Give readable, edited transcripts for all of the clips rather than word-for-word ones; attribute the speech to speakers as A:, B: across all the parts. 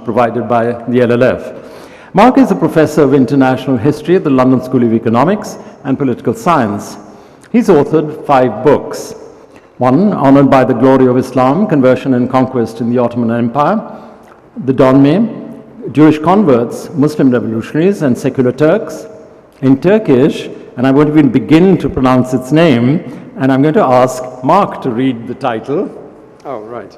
A: provided by the LLF. Marc is a professor of international history at the London School of Economics and Political Science. He's authored 5 books. One, Honored by the Glory of Islam, Conversion and Conquest in the Ottoman Empire, The Donme, Jewish Converts, Muslim Revolutionaries and Secular Turks, in Turkish, and I won't even begin to pronounce its name, and I'm going to ask Marc to read the title.
B: Oh, right.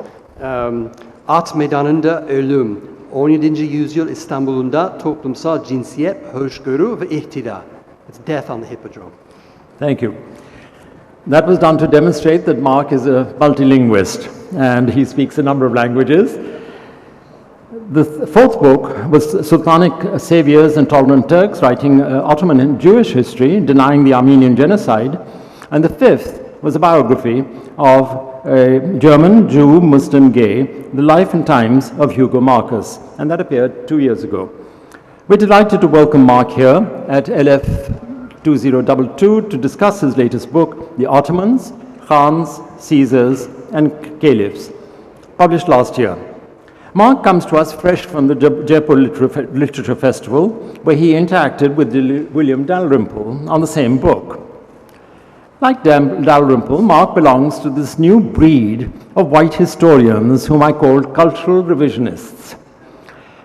B: At Meydanında Ölüm, 17. yüzyıl İstanbul'unda toplumsal cinsiyet, hoşgörü ve ihtida. It's death on the hippodrome.
A: Thank you. That was done to demonstrate that Marc is a multilinguist, and he speaks a number of languages. The 4th book was Sultanic Saviors and Tolerant Turks, writing Ottoman and Jewish history, denying the Armenian genocide. And the 5th was a biography of a German, Jew, Muslim, gay, the life and times of Hugo Marcus, and that appeared 2 years ago. We're delighted to welcome Marc here at LF 2022 to discuss his latest book, The Ottomans, Khans, Caesars, and Caliphs, published last year. Marc comes to us fresh from the Jaipur Literature Festival, where he interacted with William Dalrymple on the same book. Like Dalrymple, Marc belongs to this new breed of white historians whom I call cultural revisionists.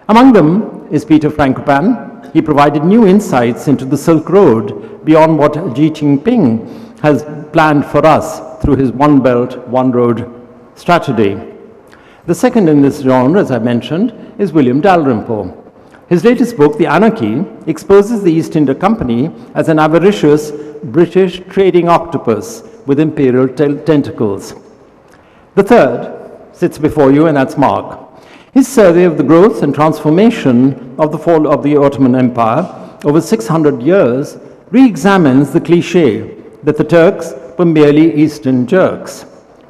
A: Among them is Peter Frankopan. He provided new insights into the Silk Road beyond what Xi Jinping has planned for us through his One Belt, One Road strategy. The second in this genre, as I mentioned, is William Dalrymple. His latest book, The Anarchy, exposes the East India Company as an avaricious British trading octopus with imperial tentacles. The third sits before you, and that's Marc. His survey of the growth and transformation of the fall of the Ottoman Empire over 600 years re-examines the cliché that the Turks were merely Eastern jerks,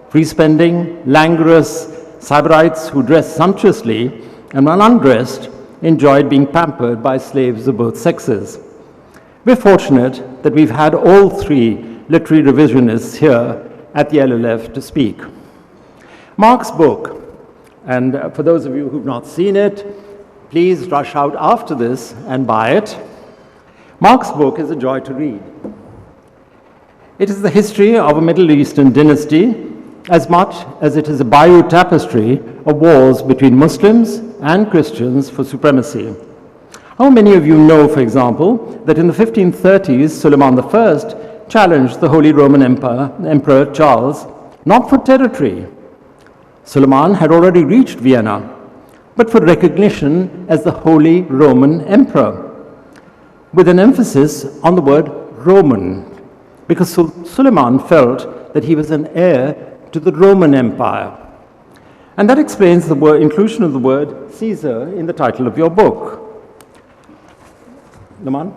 A: free-spending, languorous Sybarites who dressed sumptuously and, when undressed, enjoyed being pampered by slaves of both sexes. We're fortunate that we've had all 3 literary revisionists here at the LLF to speak. Marc's book, and for those of you who've not seen it, please rush out after this and buy it. Marc's book is a joy to read. It is the history of a Middle Eastern dynasty as much as it is a bayou tapestry of wars between Muslims and Christians for supremacy. How many of you know, for example, that in the 1530s, Suleiman I challenged the Holy Roman Emperor Charles, not for territory. Suleiman had already reached Vienna, but for recognition as the Holy Roman Emperor, with an emphasis on the word Roman, because Suleiman felt that he was an heir to the Roman Empire. And that explains the inclusion of the word Caesar in the title of your book. Laman?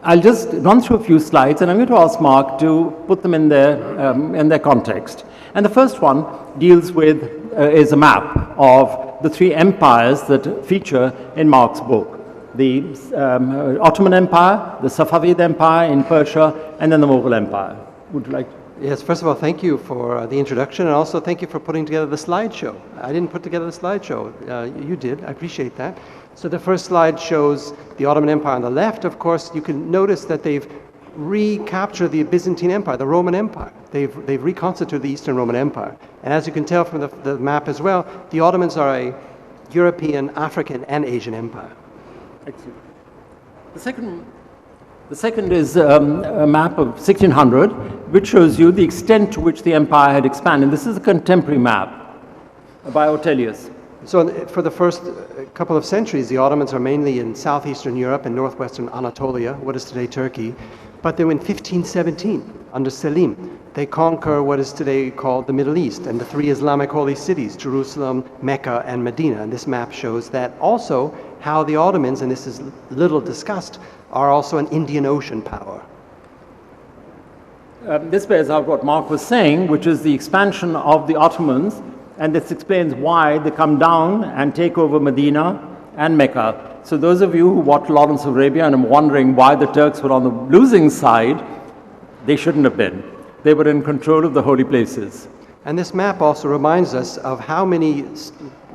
A: I'll just run through a few slides, and I'm going to ask Marc to put them in their context. And the first one deals with, is a map of the 3 empires that feature in Marc's book. The Ottoman Empire, the Safavid Empire in Persia, and then the Mughal Empire. Would you like to?
B: Yes, first of all, thank you for the introduction, and also thank you for putting together the slideshow. I didn't put together the slideshow. You did. I appreciate that. So the first slide shows the Ottoman Empire on the left. Of course, you can notice that they've recaptured the Byzantine Empire, the Roman Empire. They've reconstituted the Eastern Roman Empire. And as you can tell from the map as well, the Ottomans are a European, African, and Asian empire.
A: Excellent. The second is a map of 1600, which shows you the extent to which the empire had expanded. This is a contemporary map by Ortelius.
B: So for the first couple of centuries, the Ottomans are mainly in southeastern Europe and northwestern Anatolia, what is today Turkey. But then in 1517, under Selim, they conquer what is today called the Middle East and the 3 Islamic holy cities, Jerusalem, Mecca, and Medina. And this map shows that also how the Ottomans, and this is little discussed, are also an Indian Ocean power.
A: This bears out what Marc was saying, which is the expansion of the Ottomans, and this explains why they come down and take over Medina and Mecca. So those of you who watch Lawrence of Arabia and are wondering why the Turks were on the losing side, they shouldn't have been. they were in control of the holy places.
B: And this map also reminds us of how many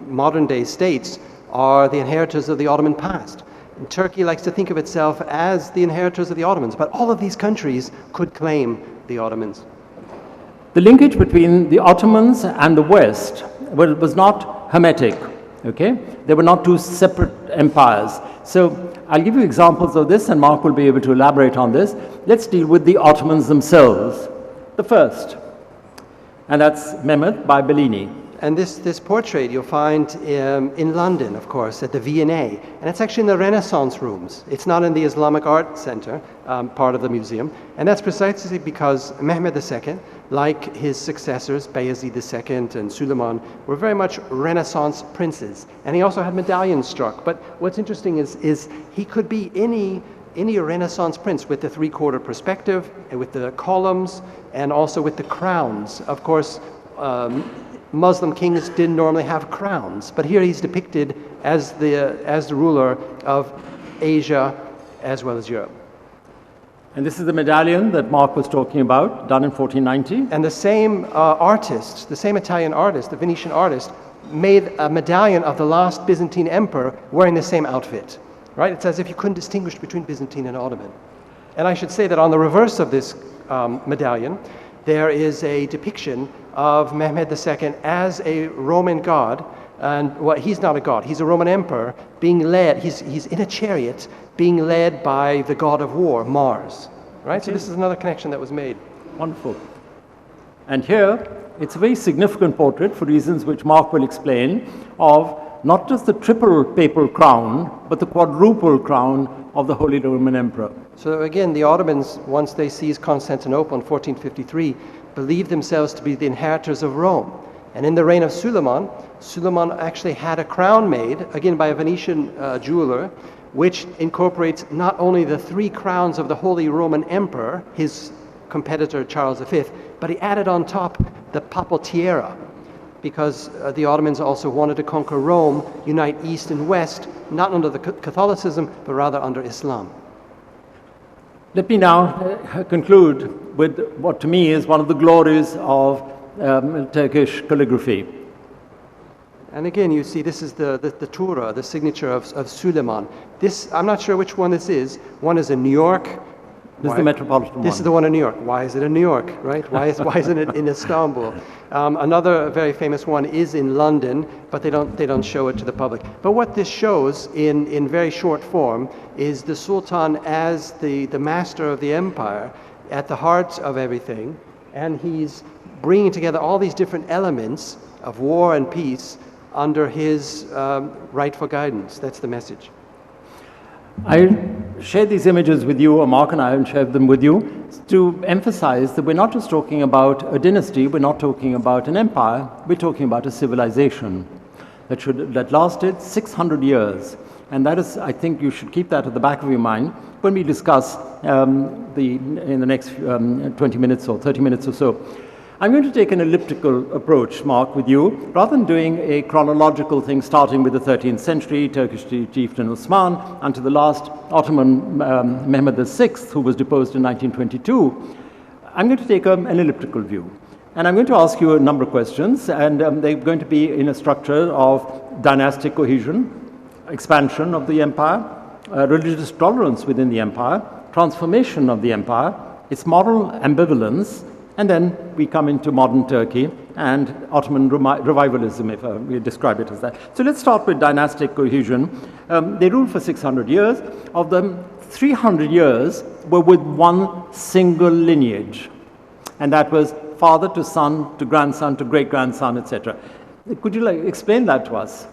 B: modern-day states are the inheritors of the Ottoman past. And Turkey likes to think of itself as the inheritors of the Ottomans, but all of these countries could claim the Ottomans.
A: The linkage between the Ottomans and the West was not hermetic, okay? They were not two separate empires. So I'll give you examples of this, and Mark will be able to elaborate on this. Let's deal with the Ottomans themselves. The first, and that's Mehmed by Bellini.
B: And this portrait you'll find in London, of course, at the V&A. And it's actually in the Renaissance rooms. It's not in the Islamic Art Center, part of the museum. And that's precisely because Mehmed II, like his successors, Bayezid II and Suleiman, were very much Renaissance princes. And he also had medallions struck. But what's interesting is he could be any Renaissance prince with the three-quarter perspective, and with the columns, and also with the crowns. Of course, Muslim kings didn't normally have crowns, but here he's depicted as the ruler of Asia as well as Europe.
A: And this is the medallion that Mark was talking about, done in 1490.
B: And the same artist, the same Italian artist, the Venetian artist, made a medallion of the last Byzantine emperor wearing the same outfit. Right? It's as if you couldn't distinguish between Byzantine and Ottoman. And I should say that on the reverse of this medallion, there is a depiction of Mehmed II as a Roman god. And he's not a god, he's a Roman emperor being led, he's in a chariot being led by the god of war, Mars. Right? Okay. So this is another connection that was made.
A: Wonderful. And here, it's a very significant portrait, for reasons which Mark will explain, of not just the triple papal crown, but the quadruple crown of the Holy Roman Emperor.
B: So again, the Ottomans, once they seized Constantinople in 1453, believed themselves to be the inheritors of Rome. And in the reign of Suleiman actually had a crown made, again by a Venetian jeweler, which incorporates not only the three crowns of the Holy Roman Emperor, his competitor Charles V, but he added on top the papal tiara, because the Ottomans also wanted to conquer Rome, unite East and West, not under the Catholicism, but rather under Islam.
A: Let me now conclude with what to me is one of the glories of Turkish calligraphy.
B: And again, you see, this is the Tura, the signature of Suleiman. This, I'm not sure which one this is. One is in New York.
A: This is the Metropolitan one.
B: This is the one in New York. Why is it in New York, right? Why isn't it in Istanbul? Another very famous one is in London, but they don't show it to the public. But what this shows in very short form is the Sultan as the master of the empire, at the heart of everything, and he's bringing together all these different elements of war and peace under his rightful guidance. That's the message.
A: I shared these images with you, or Mark and I have shared them with you, to emphasize that we're not just talking about a dynasty, we're not talking about an empire, we're talking about a civilization that lasted 600 years. And that is, I think you should keep that at the back of your mind when we discuss in the next 20 minutes or 30 minutes or so. I'm going to take an elliptical approach, Mark, with you, rather than doing a chronological thing starting with the 13th century, Turkish chieftain Osman, until the last Ottoman Mehmed VI, who was deposed in 1922. I'm going to take an elliptical view. And I'm going to ask you a number of questions, and they're going to be in a structure of dynastic cohesion, expansion of the empire, religious tolerance within the empire, transformation of the empire, its moral ambivalence, and then we come into modern Turkey and Ottoman revivalism, if we describe it as that. So let's start with dynastic cohesion. They ruled for 600 years. Of them, 300 years were with one single lineage. And that was father to son, to grandson, to great-grandson, etc. Could you explain that to us?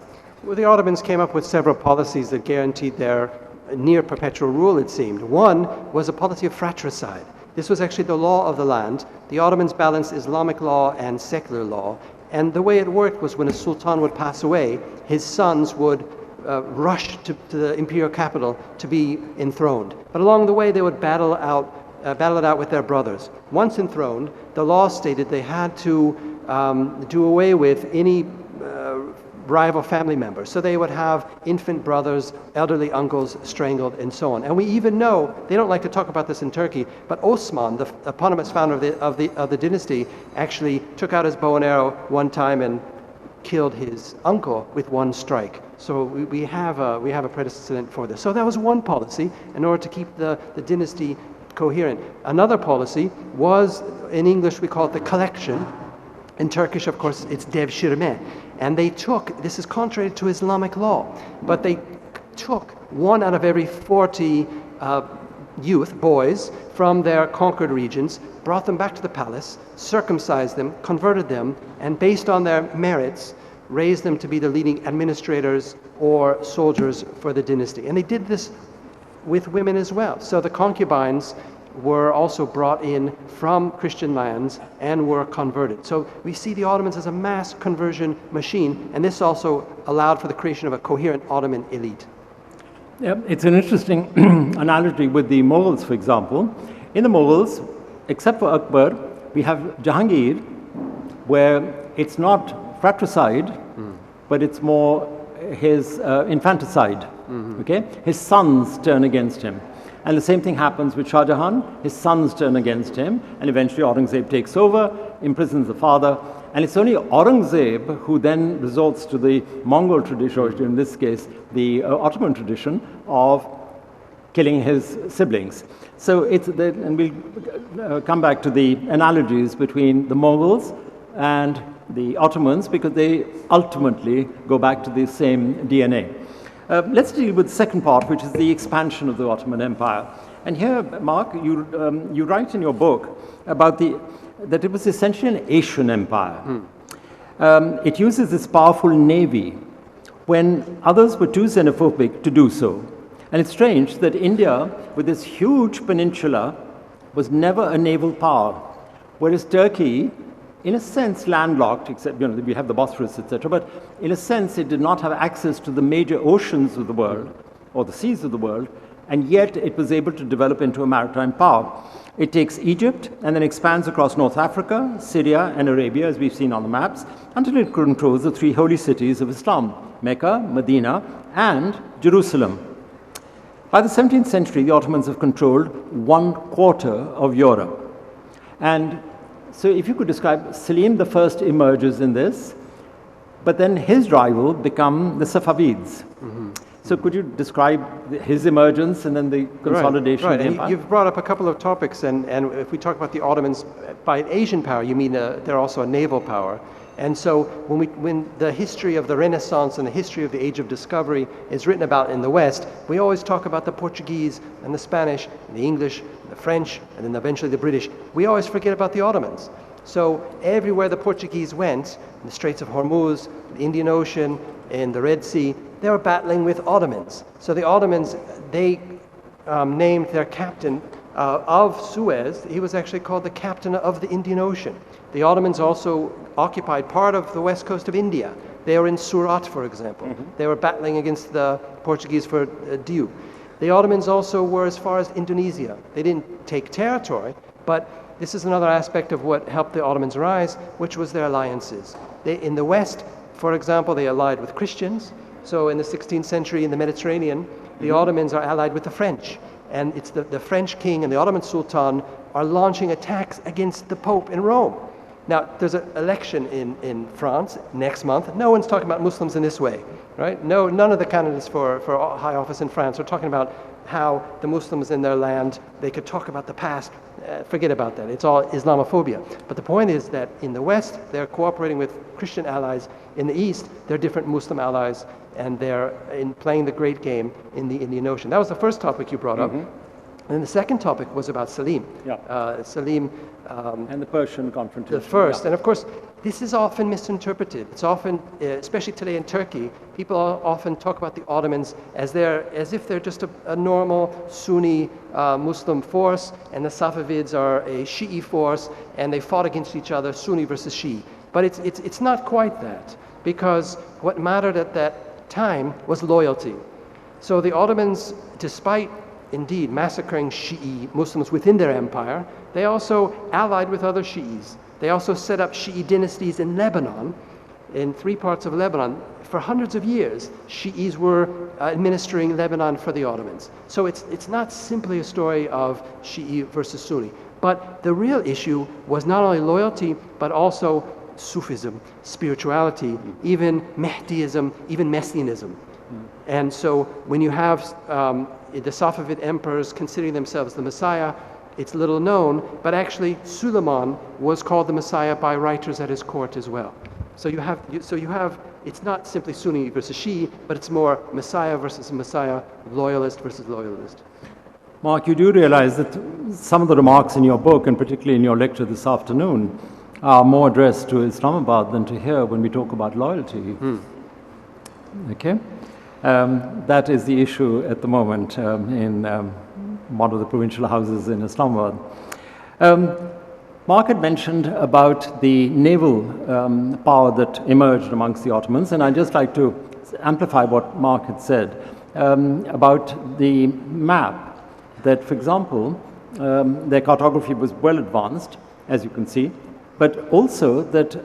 B: Well, the Ottomans came up with several policies that guaranteed their near perpetual rule, it seemed. One was a policy of fratricide. This was actually the law of the land. The Ottomans balanced Islamic law and secular law. And the way it worked was when a sultan would pass away, his sons would rush to the imperial capital to be enthroned. But along the way, they would battle it out with their brothers. Once enthroned, the law stated they had to do away with any rival family members. So they would have infant brothers, elderly uncles strangled, and so on. And we even know, they don't like to talk about this in Turkey, but Osman, the eponymous founder of the dynasty, actually took out his bow and arrow one time and killed his uncle with one strike. So we have a precedent for this. So that was one policy in order to keep the dynasty coherent. Another policy was, in English we call it the collection. In Turkish, of course, it's devşirme. And they took, this is contrary to Islamic law, but they took 1 out of every 40 youth, boys, from their conquered regions, brought them back to the palace, circumcised them, converted them, and based on their merits, raised them to be the leading administrators or soldiers for the dynasty. And they did this with women as well. So the concubines were also brought in from Christian lands and were converted. So we see the Ottomans as a mass conversion machine, and this also allowed for the creation of a coherent Ottoman elite.
A: Yeah, it's an interesting analogy with the Mughals, for example. In the Mughals, except for Akbar, we have Jahangir, where it's not fratricide, but it's more his infanticide. Okay, his sons turn against him. And the same thing happens with Shah Jahan. His sons turn against him, and eventually Aurangzeb takes over, imprisons the father, and it's only Aurangzeb who then resorts to the Mongol tradition, or in this case, the Ottoman tradition of killing his siblings. So it's, and we'll come back to the analogies between the Mongols and the Ottomans, because they ultimately go back to the same DNA. Let's deal with the second part, which is the expansion of the Ottoman Empire. And here, Mark, you write in your book about that it was essentially an Asian empire. It uses this powerful navy when others were too xenophobic to do so. And it's strange that India, with this huge peninsula, was never a naval power, whereas Turkey, in a sense, landlocked, except we have the Bosphorus, etc., but in a sense it did not have access to the major oceans of the world, or the seas of the world, and yet it was able to develop into a maritime power. It takes Egypt and then expands across North Africa, Syria, and Arabia, as we've seen on the maps, until it controls the 3 holy cities of Islam, Mecca, Medina, and Jerusalem. By the 17th century, the Ottomans have controlled 1/4 of Europe. And so if you could describe, Selim I emerges in this, but then his rival become the Safavids. So could you describe his emergence and then the consolidation of the empire?
B: You've brought up a couple of topics, and if we talk about the Ottomans, by an Asian power, you mean they're also a naval power. And so when the history of the Renaissance and the history of the Age of Discovery is written about in the West, we always talk about the Portuguese and the Spanish, and the English, and the French, and then eventually the British. We always forget about the Ottomans. So everywhere the Portuguese went, in the Straits of Hormuz, the Indian Ocean, in the Red Sea, they were battling with Ottomans. So the Ottomans, they named their captain of Suez. He was actually called the captain of the Indian Ocean. The Ottomans also occupied part of the west coast of India. They were in Surat, for example. They were battling against the Portuguese for Diu. The Ottomans also were as far as Indonesia. They didn't take territory, but this is another aspect of what helped the Ottomans rise, which was their alliances. In the West, for example, they allied with Christians. So in the 16th century in the Mediterranean, the Ottomans are allied with the French. And it's the French king and the Ottoman Sultan are launching attacks against the Pope in Rome. Now, there's an election in France next month. No one's talking about Muslims in this way, right? No, none of the candidates for high office in France are talking about how the Muslims in their land, they could talk about the past. Forget about that. It's all Islamophobia. But the point is that in the West, they're cooperating with Christian allies. In the East, they're different Muslim allies, and they're playing the great game in the Indian Ocean. That was the first topic you brought up. And the second topic was about Selim. Selim.
A: And the Persian confrontation.
B: The first. And of course, this is often misinterpreted. It's often, especially today in Turkey, people often talk about the Ottomans as if they're just a normal Sunni Muslim force, and the Safavids are a Shi'i force, and they fought against each other, Sunni versus Shi'i. But it's not quite that, because what mattered at that time was loyalty. So the Ottomans, despite indeed massacring Shi'i Muslims within their empire, they also allied with other Shi'is. They also set up Shi'i dynasties in Lebanon, in 3 parts of Lebanon. For hundreds of years, Shi'is were administering Lebanon for the Ottomans. So it's not simply a story of Shi'i versus Sunni. But the real issue was not only loyalty, but also Sufism, spirituality, even Mahdiism, even Messianism. And so when you have the Safavid emperors considering themselves the Messiah, it's little known, but actually Suleiman was called the Messiah by writers at his court as well. So you have, it's not simply Sunni versus Shi'i, but it's more Messiah versus Messiah, loyalist versus loyalist.
A: Mark, you do realize that some of the remarks in your book, and particularly in your lecture this afternoon, are more addressed to Islamabad than to here when we talk about loyalty. Okay? That is the issue at the moment in one of the provincial houses in Islamabad. Mark had mentioned about the naval power that emerged amongst the Ottomans, and I'd just like to amplify what Mark had said about the map, that, for example, their cartography was well advanced, as you can see, but also that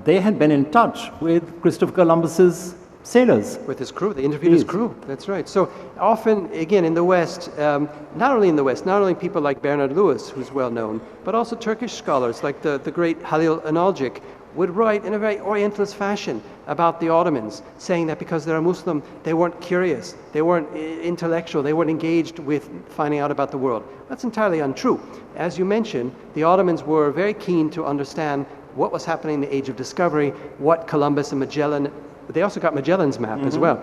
A: they had been in touch with Christopher Columbus's sailors.
B: With his crew, they interviewed his crew, that's right. So often, again, in the West, not only in the West, not only people like Bernard Lewis, who's well known, but also Turkish scholars like the great Halil Analcik would write in a very Orientalist fashion about the Ottomans, saying that because they're a Muslim, they weren't curious, they weren't intellectual, they weren't engaged with finding out about the world. That's entirely untrue. As you mentioned, the Ottomans were very keen to understand what was happening in the Age of Discovery, what Columbus and Magellan. They also got Magellan's map as well.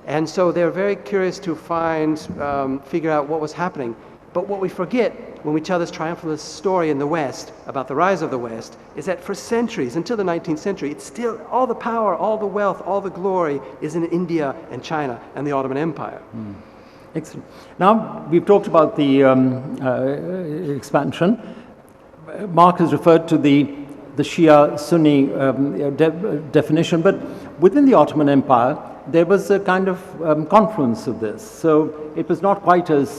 B: And so they're very curious to figure out what was happening. But what we forget when we tell this triumphalist story in the West about the rise of the West is that for centuries, until the 19th century, it's still all the power, all the wealth, all the glory is in India and China and the Ottoman Empire.
A: Excellent. Now, we've talked about the expansion. Mark has referred to the Shia-Sunni definition, but within the Ottoman Empire, there was a kind of confluence of this. So it was not quite as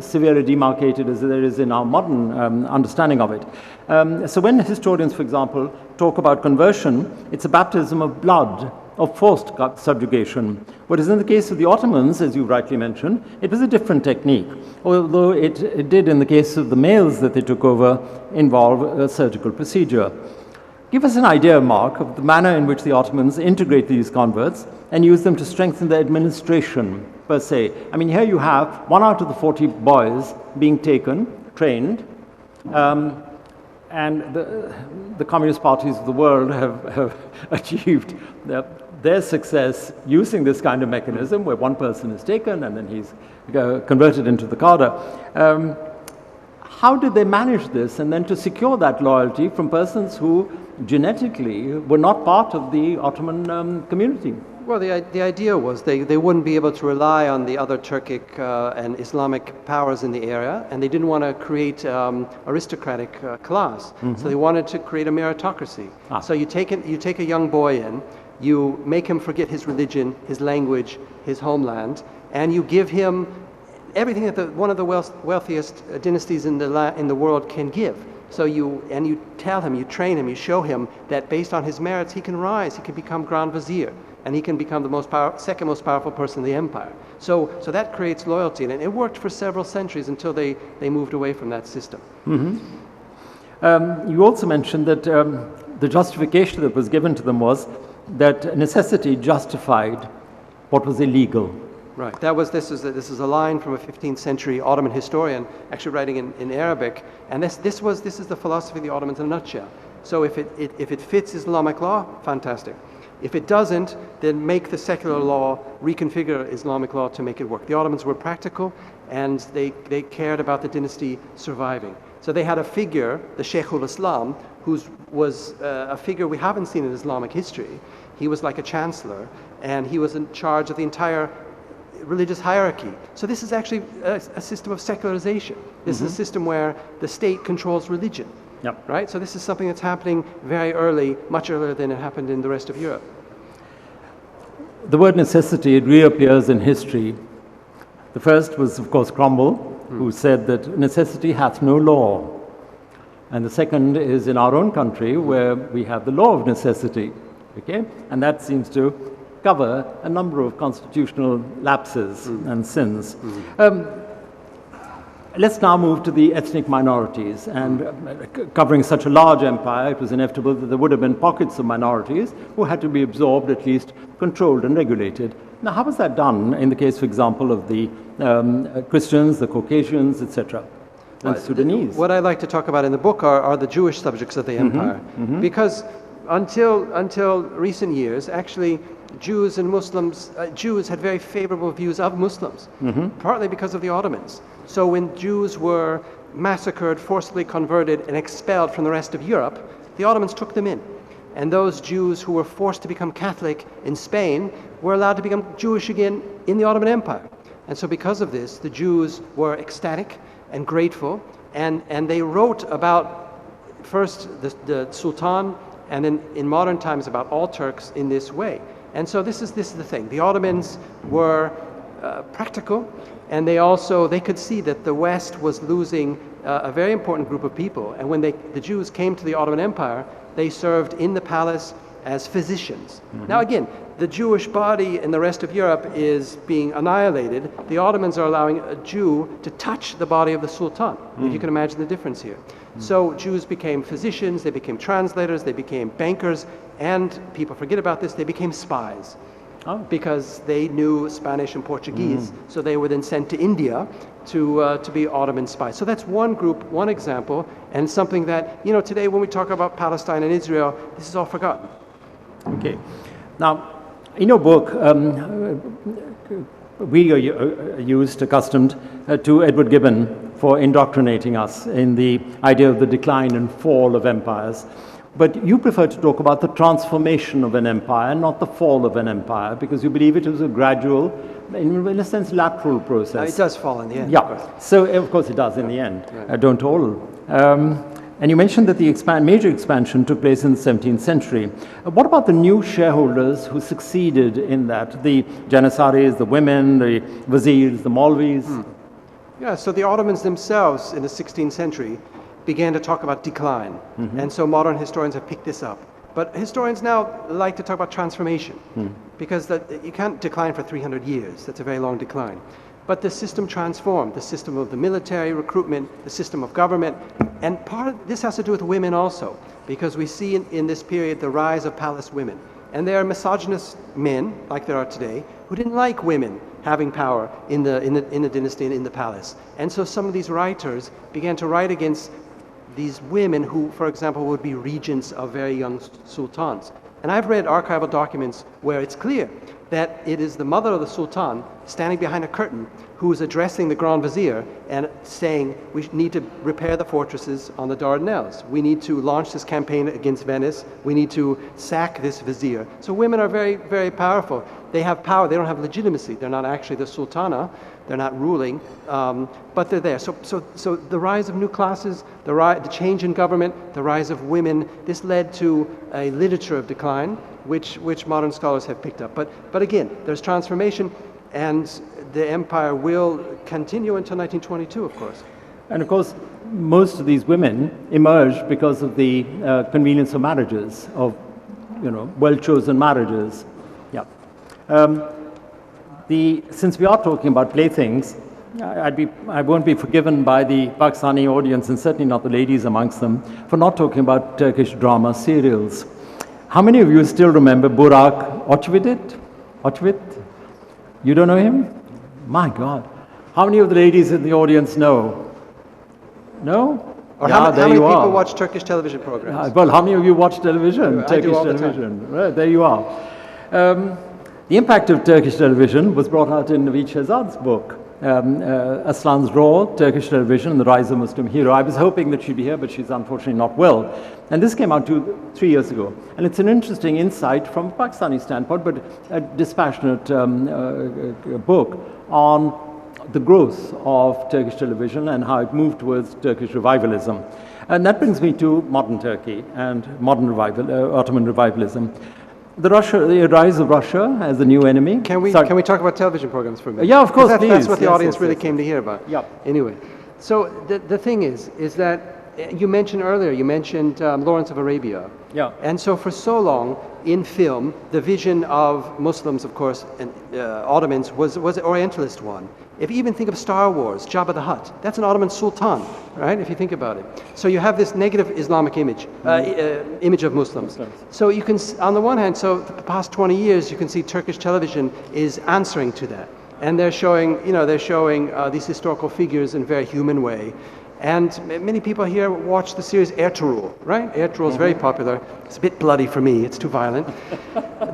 A: severely demarcated as there is in our modern understanding of it. So when historians, for example, talk about conversion, it's a baptism of blood, of forced subjugation. Whereas in the case of the Ottomans, as you rightly mentioned, it was a different technique, although it did, in the case of the males that they took over, involve a surgical procedure. Give us an idea, Mark, of the manner in which the Ottomans integrate these converts and use them to strengthen their administration, per se. I mean, here you have 1 out of the 40 boys being taken, trained, and the communist parties of the world have achieved their success using this kind of mechanism where one person is taken and then he's converted into the cadre. How did they manage this and then to secure that loyalty from persons who genetically were not part of the Ottoman community?
B: Well, the idea was they wouldn't be able to rely on the other Turkic and Islamic powers in the area, and they didn't want to create aristocratic class. So they wanted to create a meritocracy. So you take a young boy in, you make him forget his religion, his language, his homeland, and you give him everything that one of the wealthiest dynasties in the world can give. So you tell him, you train him, you show him that based on his merits he can rise, he can become Grand Vizier, and he can become the second most powerful person in the empire. So that creates loyalty, and it worked for several centuries until they moved away from that system.
A: You also mentioned that the justification that was given to them was that necessity justified what was illegal.
B: Right. This is a line from a 15th century Ottoman historian, actually writing in Arabic, and this is the philosophy of the Ottomans in a nutshell. So if it fits Islamic law, fantastic. If it doesn't, then make the secular law reconfigure Islamic law to make it work. The Ottomans were practical, and they cared about the dynasty surviving. So they had a figure, the Sheikhul Islam, who was a figure we haven't seen in Islamic history. He was like a chancellor, and he was in charge of the entire religious hierarchy. So this is actually a system of secularization. This is a system where the state controls religion.
A: Yep.
B: Right? So this is something that's happening very early, much earlier than it happened in the rest of Europe.
A: The word necessity, it reappears in history. The first was, of course, Cromwell, who said that necessity hath no law. And the second is in our own country, where we have the law of necessity, okay? And that seems to cover a number of constitutional lapses and sins. Let's now move to the ethnic minorities. And covering such a large empire, it was inevitable that there would have been pockets of minorities who had to be absorbed, at least controlled and regulated. Now, how was that done in the case, for example, of the Christians, the Caucasians, etc., and Sudanese?
B: What I like to talk about in the book are the Jewish subjects of the empire. Because until recent years, actually, Jews and Muslims, Jews had very favorable views of Muslims, partly because of the Ottomans. So when Jews were massacred, forcibly converted, and expelled from the rest of Europe, the Ottomans took them in. And those Jews who were forced to become Catholic in Spain were allowed to become Jewish again in the Ottoman Empire. And so because of this, the Jews were ecstatic and grateful, and they wrote about first the Sultan, and then in modern times about all Turks in this way. And so this is the thing. The Ottomans were practical, and they could see that the West was losing a very important group of people. And when the Jews came to the Ottoman Empire, they served in the palace as physicians. Now again, the Jewish body in the rest of Europe is being annihilated. The Ottomans are allowing a Jew to touch the body of the Sultan. If you can imagine the difference here. So Jews became physicians, they became translators, they became bankers, and people forget about this, they became spies. Because they knew Spanish and Portuguese, so they were then sent to India to be Ottoman spies. So that's one group, one example, and something that, today when we talk about Palestine and Israel, this is all forgotten.
A: Okay. Now, in your book, we are accustomed to Edward Gibbon for indoctrinating us in the idea of the decline and fall of empires. But you prefer to talk about the transformation of an empire, not the fall of an empire, because you believe it was a gradual, in a sense, lateral process.
B: It does fall in the end.
A: Yeah, so of course it does in the end, don't all. And you mentioned that the major expansion took place in the 17th century. What about the new shareholders who succeeded in that? The Janissaries, the women, the Wazirs, the Maulvis?
B: Yeah, so the Ottomans themselves in the 16th century began to talk about decline. And so modern historians have picked this up. But historians now like to talk about transformation, because you can't decline for 300 years. That's a very long decline. But the system transformed, the system of the military recruitment, the system of government, and part of this has to do with women also, because we see in this period the rise of palace women. And there are misogynist men, like there are today, who didn't like women having power in the dynasty and in the palace. And so some of these writers began to write against these women who, for example, would be regents of very young sultans. And I've read archival documents where it's clear that it is the mother of the sultan standing behind a curtain who is addressing the Grand Vizier and saying, we need to repair the fortresses on the Dardanelles. We need to launch this campaign against Venice. We need to sack this vizier. So women are very, very powerful. They have power. They don't have legitimacy. They're not actually the sultana. They're not ruling, but they're there. So the rise of new classes, the change in government, the rise of women, this led to a literature of decline, which modern scholars have picked up. But again, there's transformation, and the empire will continue until 1922, of course.
A: And of course, most of these women emerged because of the convenience of marriages, of well-chosen marriages. Yeah. Since we are talking about playthings, I won't be forgiven by the Pakistani audience, and certainly not the ladies amongst them, for not talking about Turkish drama serials. How many of you still remember Burak Özçivit? You don't know him? My God. How many of the ladies in the audience know? No?
B: Or how many people watch Turkish television programs?
A: Well, how many of you watch television? Turkish television. Right, there you are. The impact of Turkish television was brought out in Naveed Shehzad's book, Aslan's Raw, Turkish Television and the Rise of Muslim Hero. I was hoping that she'd be here, but she's unfortunately not well. And this came out 3 years ago. And it's an interesting insight from a Pakistani standpoint, but a dispassionate book on the growth of Turkish television and how it moved towards Turkish revivalism. And that brings me to modern Turkey and modern Ottoman revivalism. The rise of Russia as the new enemy.
B: Can we talk about television programs for a minute?
A: Yeah, of course, please.
B: That's what the audience really came to hear about.
A: Yeah.
B: Anyway, so the thing is that you mentioned earlier, Lawrence of Arabia.
A: Yeah.
B: And so for so long, in film, the vision of Muslims, of course, and Ottomans was an Orientalist one. If you even think of Star Wars, Jabba the Hutt, that's an Ottoman sultan, right? If you think about it. So you have this negative Islamic image, image of Muslims. So you can, on the one hand, so the past 20 years, you can see Turkish television is answering to that. And they're showing, these historical figures in a very human way. And many people here watch the series Ertuğrul, right? Ertuğrul is very popular. It's a bit bloody for me, it's too violent.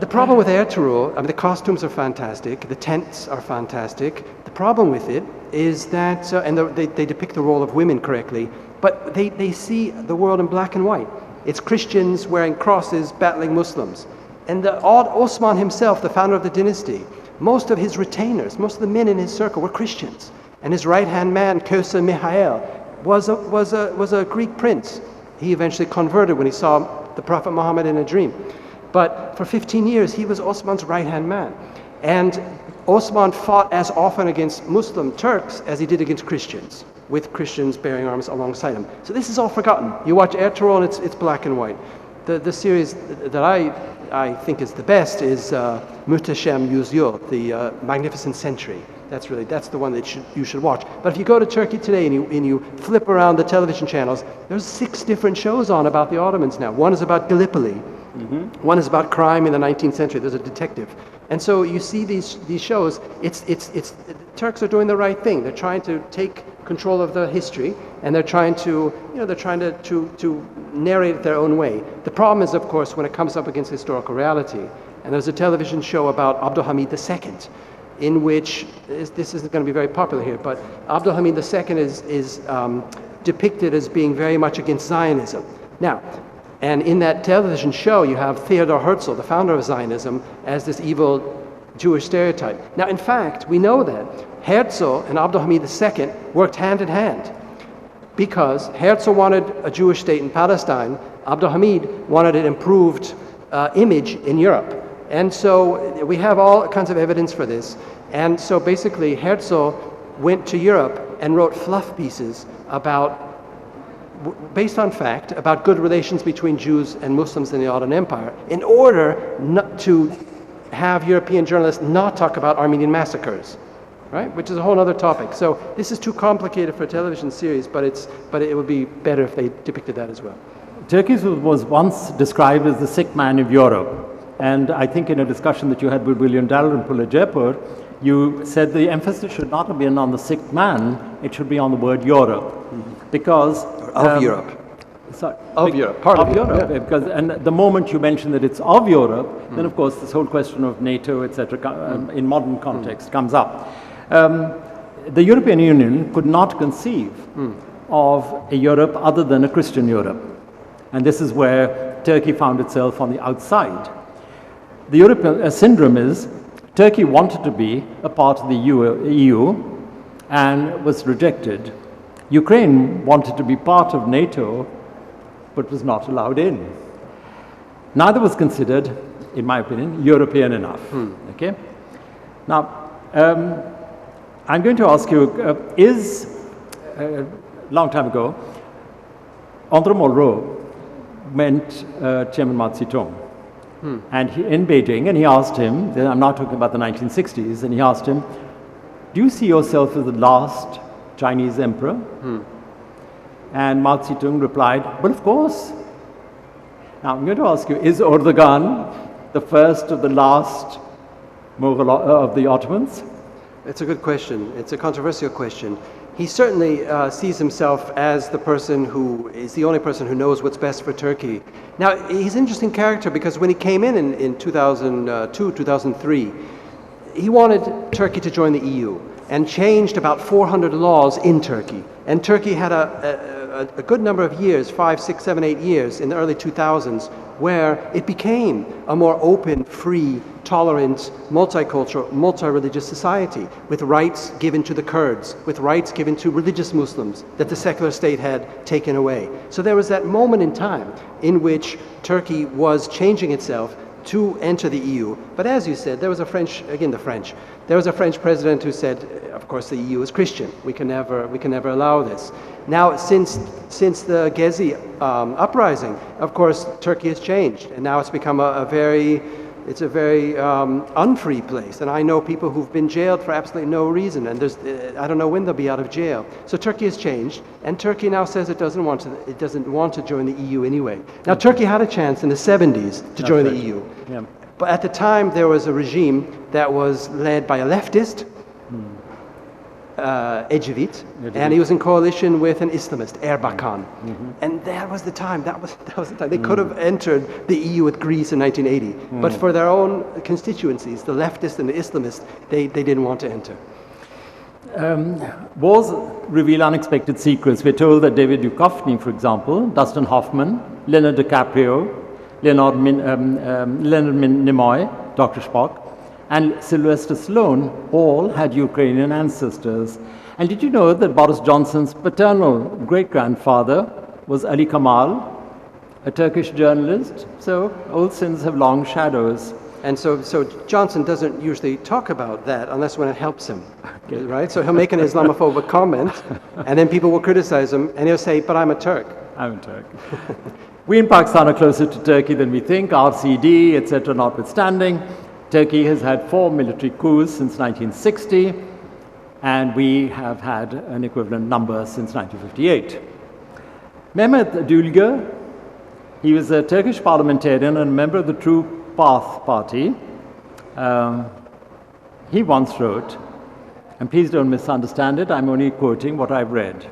B: The problem with Ertuğrul, I mean, the costumes are fantastic, the tents are fantastic. The problem with it is that, they depict the role of women correctly, but they see the world in black and white. It's Christians wearing crosses battling Muslims. And Osman himself, the founder of the dynasty, most of his retainers, most of the men in his circle were Christians. And his right-hand man, Köse Mihail, was a Greek prince. He eventually converted when he saw the Prophet Muhammad in a dream. But for 15 years, he was Osman's right-hand man. And Osman fought as often against Muslim Turks as he did against Christians, with Christians bearing arms alongside him. So this is all forgotten. You watch Ertuğrul and it's black and white. The series that I think is the best is Muhteşem Yüzyıl, the Magnificent Century. That's the one that you should watch. But if you go to Turkey today and you flip around the television channels, there's 6 different shows on about the Ottomans now. One is about Gallipoli. One is about crime in the 19th century. There's a detective. And so you see these shows, the Turks are doing the right thing. They're trying to take control of the history, and they're trying to narrate it their own way. The problem is, of course, when it comes up against historical reality. And there's a television show about Abdülhamid II, in which, this isn't going to be very popular here, but Abdülhamid II is depicted as being very much against Zionism. Now, and in that television show, you have Theodor Herzl, the founder of Zionism, as this evil Jewish stereotype. Now, in fact, we know that Herzl and Abdülhamid II worked hand in hand, because Herzl wanted a Jewish state in Palestine, Abdülhamid wanted an improved image in Europe. And so we have all kinds of evidence for this. And so basically, Herzl went to Europe and wrote fluff pieces based on fact, about good relations between Jews and Muslims in the Ottoman Empire, in order not to have European journalists not talk about Armenian massacres, right? Which is a whole other topic. So this is too complicated for a television series, but it would be better if they depicted that as well.
A: Turkey was once described as the sick man of Europe. And I think in a discussion that you had with William Darrell in Pula Jaipur, you said the emphasis should not have been on the sick man, it should be on the word Europe. Because...
B: Of Europe.
A: Sorry.
B: Of Europe. Part of Europe.
A: Yeah, because, and the moment you mention that it's of Europe, then of course this whole question of NATO, etc., in modern context comes up. The European Union could not conceive of a Europe other than a Christian Europe. And this is where Turkey found itself on the outside. The European syndrome is Turkey wanted to be a part of the EU and was rejected. Ukraine wanted to be part of NATO but was not allowed in. Neither was considered, in my opinion, European enough. Okay? Now, I'm going to ask you, a long time ago, Andre Malraux met Chairman Mao Zedong. And in Beijing, and he asked him, I'm now talking about the 1960s, and he asked him, do you see yourself as the last Chinese emperor? And Mao Zedong replied, well, of course. Now, I'm going to ask you, is Erdogan the first of the last Mughal of the Ottomans?
B: It's a good question. It's a controversial question. He certainly sees himself as the person who is the only person who knows what's best for Turkey. Now, he's an interesting character because when he came in 2002, 2003, he wanted Turkey to join the EU and changed about 400 laws in Turkey. And Turkey had a good number of years, 5, 6, 7, 8 years in the early 2000s, where it became a more open, free, tolerant, multicultural, multi-religious society, with rights given to the Kurds, with rights given to religious Muslims that the secular state had taken away. So there was that moment in time in which Turkey was changing itself to enter the EU. But as you said, there was a French, again the French, there was a French president who said, of course the EU is Christian, we can never allow this. Now since the Gezi uprising, of course Turkey has changed, and now it's become a very unfree place. And I know people who've been jailed for absolutely no reason, and I don't know when they'll be out of jail. So Turkey has changed, and Turkey now says it doesn't want to join the EU anyway. Now Turkey had a chance in the 70s to join the EU.
A: Yeah.
B: But at the time, there was a regime that was led by a leftist, Aijazuddin, and he was in coalition with an Islamist, Erbakan. And that was the time. That was the time. They could have entered the EU with Greece in 1980, but for their own constituencies, the leftists and the Islamists, they didn't want to enter.
A: Wars reveal unexpected secrets. We're told that David Duchovny, for example, Dustin Hoffman, Leonardo DiCaprio, Leonard Nimoy, Dr. Spock, and Sylvester Stallone all had Ukrainian ancestors. And did you know that Boris Johnson's paternal great-grandfather was Ali Kamal, a Turkish journalist? So old sins have long shadows.
B: And so Johnson doesn't usually talk about that unless when it helps him, right? So he'll make an Islamophobic comment, and then people will criticize him, and he'll say, but I'm a Turk.
A: I'm a Turk. We in Pakistan are closer to Turkey than we think, RCD, etc. notwithstanding. Turkey has had 4 military coups since 1960, and we have had an equivalent number since 1958. Mehmet Dülger, he was a Turkish parliamentarian and a member of the True Path Party. He once wrote, and please don't misunderstand it, I'm only quoting what I've read.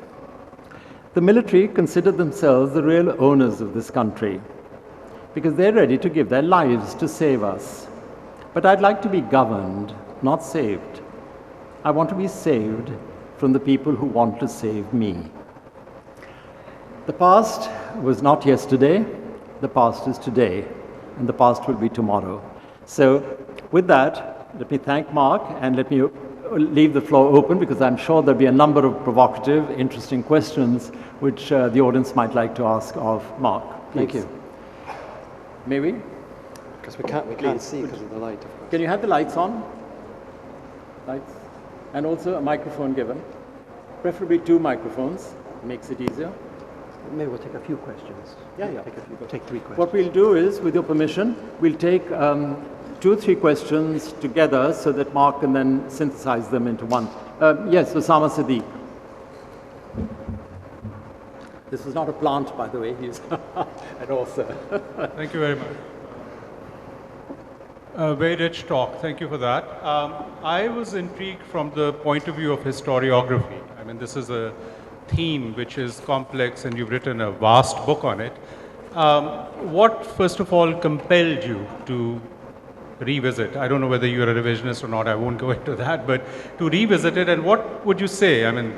A: The military consider themselves the real owners of this country because they're ready to give their lives to save us. But I'd like to be governed, not saved. I want to be saved from the people who want to save me. The past was not yesterday, the past is today, and the past will be tomorrow. So with that, let me thank Marc and let me leave the floor open because I'm sure there'll be a number of provocative, interesting questions which the audience might like to ask of Marc.
B: Thank you.
A: May we?
B: Because we can't see because of the light, of course.
A: Can you have the lights on? Lights. And also a microphone given. Preferably 2 microphones. Makes it easier.
B: Maybe we'll take a few questions.
A: Yeah.
B: Take 3 questions.
A: What we'll do is, with your permission, we'll take 2 or 3 questions together so that Marc can then synthesize them into one. Yes, Osama Siddiq. This is not a plant, by the way. He's an author.
C: Thank you very much. Very rich talk. Thank you for that. I was intrigued from the point of view of historiography. I mean, this is a theme which is complex, and you've written a vast book on it. What, first of all, compelled you to revisit? I don't know whether you're a revisionist or not, I won't go into that, but to revisit it, and what would you say, I mean,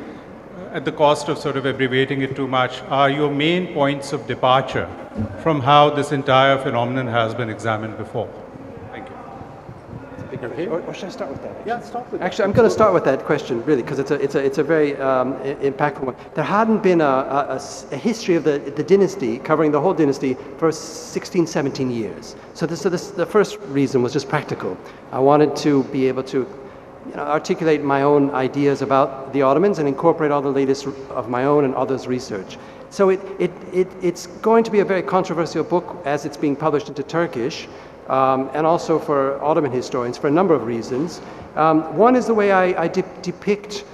C: at the cost of sort of abbreviating it too much, are your main points of departure from how this entire phenomenon has been examined before? Thank you.
B: Okay. Or should I start with that?
A: Yeah, start with
B: Actually, I'm going to start with that question, really, because it's a very impactful one. There hadn't been a history of the dynasty, covering the whole dynasty, for 16, 17 years. So the first reason was just practical. I wanted to be able to articulate my own ideas about the Ottomans and incorporate all the latest of my own and others' research. So it's going to be a very controversial book as it's being published into Turkish, and also for Ottoman historians for a number of reasons. One is the way I depict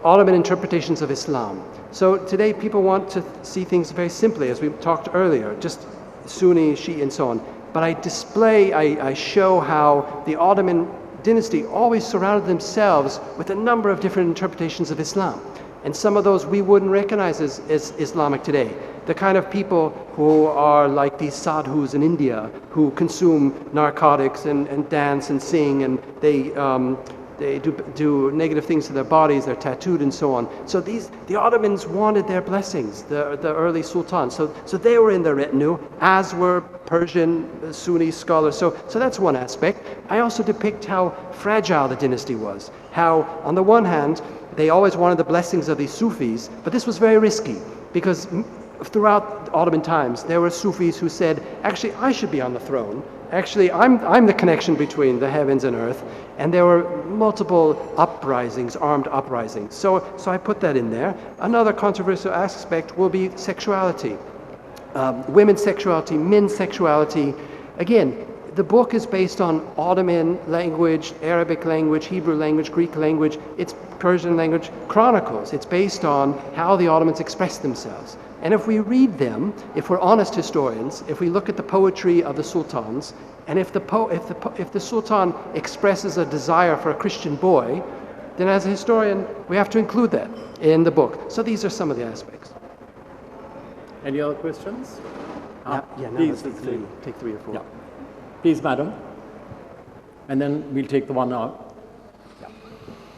B: Ottoman interpretations of Islam. So today people want to see things very simply, as we talked earlier, just Sunni, Shia, and so on. But I show how the Ottoman dynasty always surrounded themselves with a number of different interpretations of Islam. And some of those we wouldn't recognize as Islamic today. The kind of people who are like these sadhus in India, who consume narcotics and dance and sing, and they do negative things to their bodies, they're tattooed and so on. So the Ottomans wanted their blessings, the early sultans. So they were in their retinue, as were Persian Sunni scholars. So that's one aspect. I also depict how fragile the dynasty was. How, on the one hand, they always wanted the blessings of these Sufis, but this was very risky because throughout Ottoman times, there were Sufis who said, actually, I should be on the throne. Actually, I'm the connection between the heavens and earth, and there were multiple uprisings, armed uprisings. So I put that in there. Another controversial aspect will be sexuality. Women's sexuality, men's sexuality. Again, the book is based on Ottoman language, Arabic language, Hebrew language, Greek language, it's Persian language, chronicles. It's based on how the Ottomans expressed themselves. And if we read them, if we're honest historians, if we look at the poetry of the sultans, and if the sultan expresses a desire for a Christian boy, then as a historian, we have to include that in the book. So these are some of the aspects.
A: Any other questions?
B: Now
A: Please,
B: let's take three or four.
A: Yeah. Please, madam. And then we'll take the one out.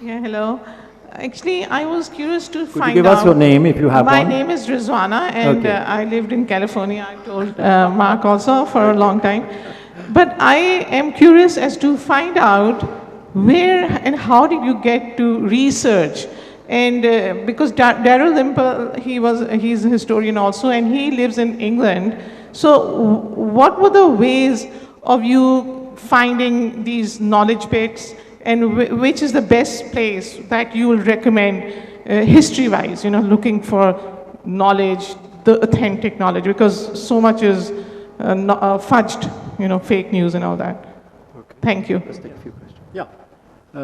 D: Yeah, hello. Actually, I was curious to find out.
A: Could you give us your name if you have
D: My
A: one?
D: name is Rizwana, and
A: Okay.
D: I lived in California. I told Mark also for a long time. But I am curious as to find out where and how did you get to research? And because Darrell Limple, he's a historian also, and he lives in England. So what were the ways of you finding these knowledge bits, and which is the best place that you will recommend history-wise, looking for knowledge, the authentic knowledge, because so much is fudged, fake news and all that.
B: Okay.
D: Thank you.
B: Let's take a few questions.
A: Yeah.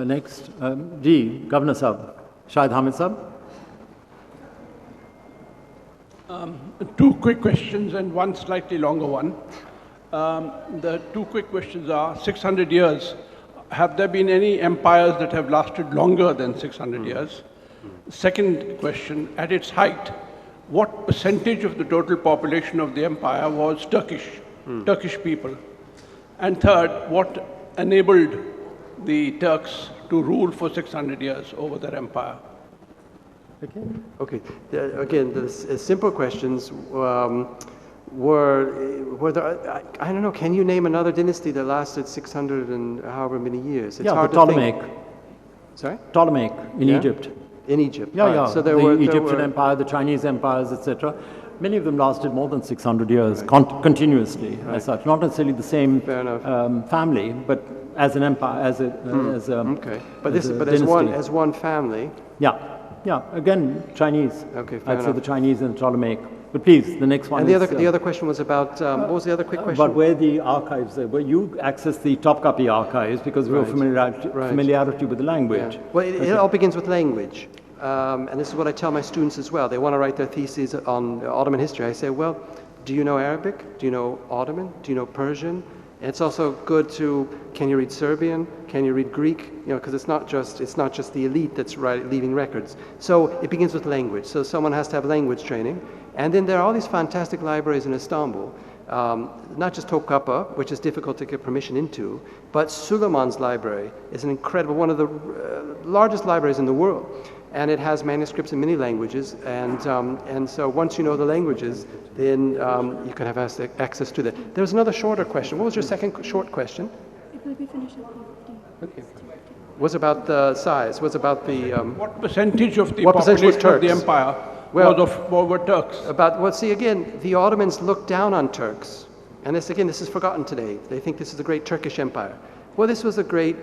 A: Next, Governor Sahab, Shahid Hamid Sahab.
E: Two quick questions and one slightly longer one. The two quick questions are 600 years. Have there been any empires that have lasted longer than 600 years? Second question, at its height, what percentage of the total population of the empire was Turkish people? And third, what enabled the Turks to rule for 600 years over their empire?
B: Okay. Again, the simple questions were there, I don't know, can you name another dynasty that lasted 600 and however many years? It's hard
A: the
B: to
A: Ptolemaic.
B: think. Sorry?
A: Ptolemaic in
B: Yeah?
A: Egypt.
B: In Egypt.
A: Yeah,
B: right.
A: yeah.
B: So
A: the Egyptian Empire, the Chinese empires, etc. Many of them lasted more than 600 years continuously, as such. Not necessarily the same
B: Fair enough.
A: family, but as an empire, as a
B: Okay. But
A: as a
B: as
A: dynasty.
B: one family.
A: Yeah. Again, Chinese.
B: Okay, fair
A: I'd say
B: enough.
A: the Chinese and Ptolemaic. But please, the next one
B: And
A: is...
B: the other question was about, what was the other quick question?
A: But where the archives are, where you access the Topkapi archives because of your familiarity with the language.
B: Yeah. Well, it all begins with language. And this is what I tell my students as well. They want to write their theses on Ottoman history. I say, well, do you know Arabic? Do you know Ottoman? Do you know Persian? And it's also good to, can you read Serbian? Can you read Greek? Because it's not just the elite that's leaving records. So it begins with language. So someone has to have language training. And then there are all these fantastic libraries in Istanbul. Not just Topkapı, which is difficult to get permission into, but Suleiman's library is an incredible, one of the largest libraries in the world. And it has manuscripts in many languages, and so once you know the languages, then you can have access to that. There's another shorter question. What was your second short question?
F: It will be finished at 3:50.
B: Okay. Was about the size, was about the...
E: What percentage of the
B: What percentage was
E: population of the
B: Turks?
E: empire were Turks?
B: See again, the Ottomans looked down on Turks. And this is forgotten today. They think this is the great Turkish Empire. Well, this was a great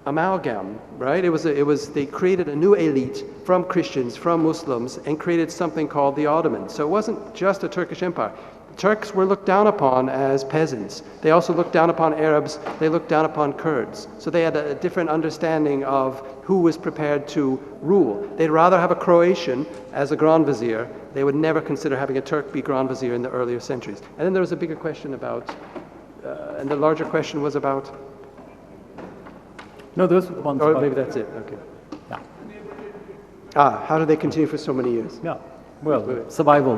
B: amalgam, right? They created a new elite from Christians, from Muslims, and created something called the Ottomans. So it wasn't just a Turkish empire. Turks were looked down upon as peasants. They also looked down upon Arabs. They looked down upon Kurds. So they had a different understanding of who was prepared to rule. They'd rather have a Croatian as a Grand Vizier. They would never consider having a Turk be Grand Vizier in the earlier centuries. And then there was a bigger question about, and the larger question was about,
A: No, those ones.
B: or maybe that's it, okay.
A: Yeah.
B: How do they continue for so many years?
A: Yeah. Well, survival.